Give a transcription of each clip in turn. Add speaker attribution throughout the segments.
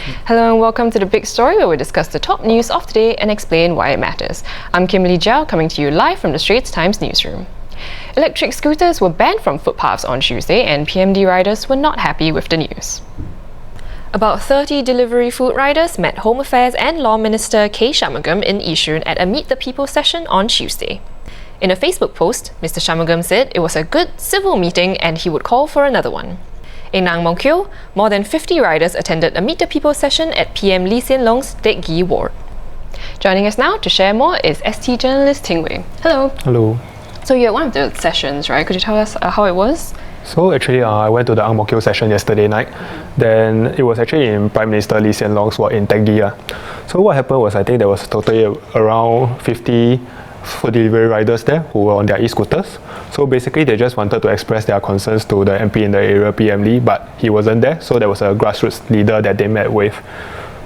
Speaker 1: Hello and welcome to The Big Story, where we discuss the top news of the day and explain why it matters. I'm Kimberly Jiao, coming to you live from the Straits Times newsroom. Electric scooters were banned from footpaths on Tuesday, and PMD riders were not happy with the news. About 30 delivery food riders met Home Affairs and Law Minister K. Shanmugam in Yishun at a Meet the People session on Tuesday. In a Facebook post, Mr. Shanmugam said it was a good civil meeting and he would call for another one. In Nang Mong Kyo, more than 50 riders attended a Meet the People session at PM Lee Hsien Loong's Teck Ghee ward. Joining us now to share more is ST journalist Ting Wei. Hello.
Speaker 2: Hello.
Speaker 1: So you're at one of the sessions, right? Could you tell us how it was?
Speaker 2: So actually, I went to the Ang Mo Kio session yesterday night. Then it was actually in Prime Minister Lee Hsien Loong's ward in Teck Ghee. So what happened was, I think there was totally around 50 food delivery riders there who were on their e-scooters. So basically they just wanted to express their concerns to the MP in the area, PM Lee, but he wasn't there, so there was a grassroots leader that they met with.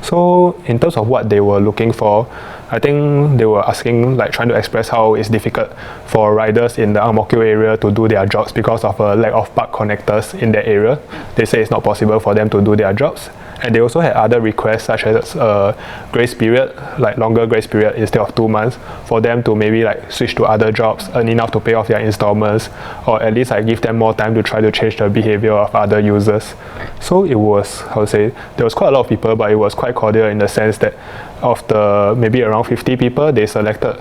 Speaker 2: So in terms of what they were looking for, I think they were asking, trying to express how it's difficult for riders in the Ang Mo Kio area to do their jobs because of a lack of park connectors in that area. They say it's not possible for them to do their jobs. And they also had other requests, such as a grace period, longer grace period instead of 2 months, for them to maybe switch to other jobs, earn enough to pay off their installments, or at least give them more time to try to change the behavior of other users. So it was, there was quite a lot of people, but it was quite cordial in the sense that of the maybe around 50 people, they selected,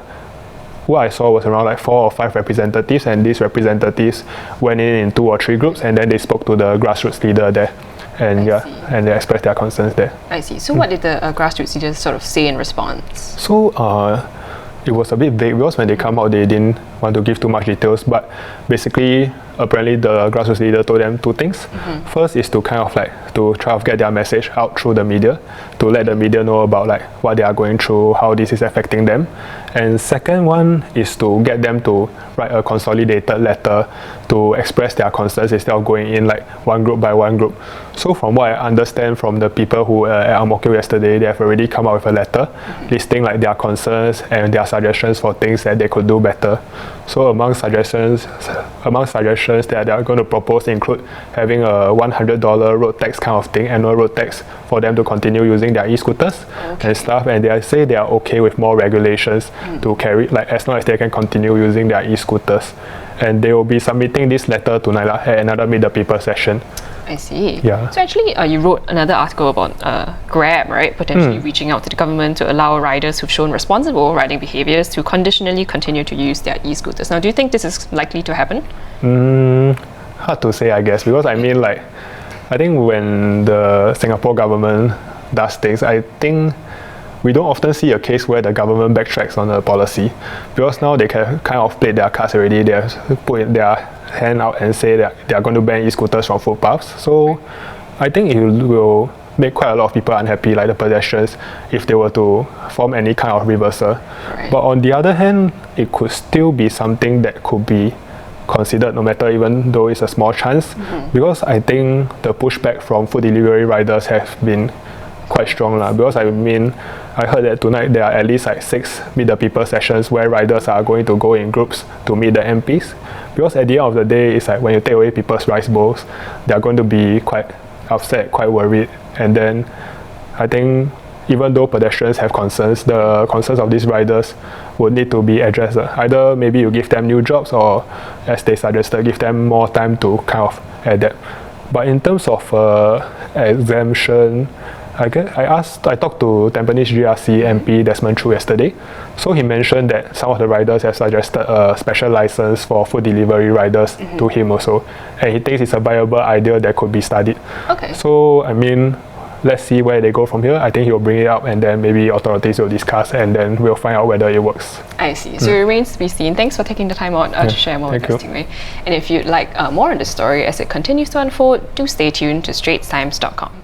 Speaker 2: what I saw was around 4 or 5 representatives, and these representatives went in 2 or 3 groups, and then they spoke to the grassroots leader there. And and they expressed their concerns there.
Speaker 1: I see. So what did the grassroots leaders sort of say in response?
Speaker 2: So it was a bit vague because when they come out, they didn't want to give too much details. But basically, apparently the grassroots leader told them 2 things. First is to kind of to try to get their message out through the media, to let the media know about what they are going through, how this is affecting them. And second one is to get them to write a consolidated letter to express their concerns instead of going in one group by one group. So from what I understand from the people who were at Ang Mo Kio yesterday, they have already come out with a letter listing their concerns and their suggestions for things that they could do better. So among suggestions that they are going to propose include having a $100 road tax kind of thing, annual road tax, for them to continue using their e-scooters and stuff. And they say they are okay with more regulations to carry, as long as they can continue using their e-scooters. And they will be submitting this letter tonight at another Meet the People session.
Speaker 1: I see.
Speaker 2: Yeah.
Speaker 1: So actually, you wrote another article about Grab, right? Potentially reaching out to the government to allow riders who've shown responsible riding behaviours to conditionally continue to use their e-scooters. Now, do you think this is likely to happen?
Speaker 2: Hard to say, I guess, because I think when the Singapore government does things, I think we don't often see a case where the government backtracks on a policy, because now they can kind of play their cards already. They have put their hand out and say that they are going to ban e-scooters from footpaths. So I think it will make quite a lot of people unhappy, like the pedestrians, if they were to form any kind of reversal.
Speaker 1: Right.
Speaker 2: But on the other hand, it could still be something that could be considered, no matter, even though it's a small chance, because I think the pushback from food delivery riders have been quite strong, because I heard that tonight there are at least 6 Meet the People sessions where riders are going to go in groups to meet the MPs, because at the end of the day, it's when you take away people's rice bowls, they are going to be quite upset, quite worried. And then I think even though pedestrians have concerns, the concerns of these riders would need to be addressed. Either maybe you give them new jobs, or as they suggested, give them more time to kind of adapt. But in terms of exemption, I talked to Tampines GRC MP Desmond Chew yesterday. So he mentioned that some of the riders have suggested a special license for food delivery riders to him also. And he thinks it's a viable idea that could be studied.
Speaker 1: Okay.
Speaker 2: So, let's see where they go from here. I think he will bring it up, and then maybe authorities will discuss, and then we'll find out whether it works.
Speaker 1: I see. So it remains to be seen. Thanks for taking the time out to share more with us, Ting Wei. And if you'd like more on this story as it continues to unfold, do stay tuned to straitstimes.com.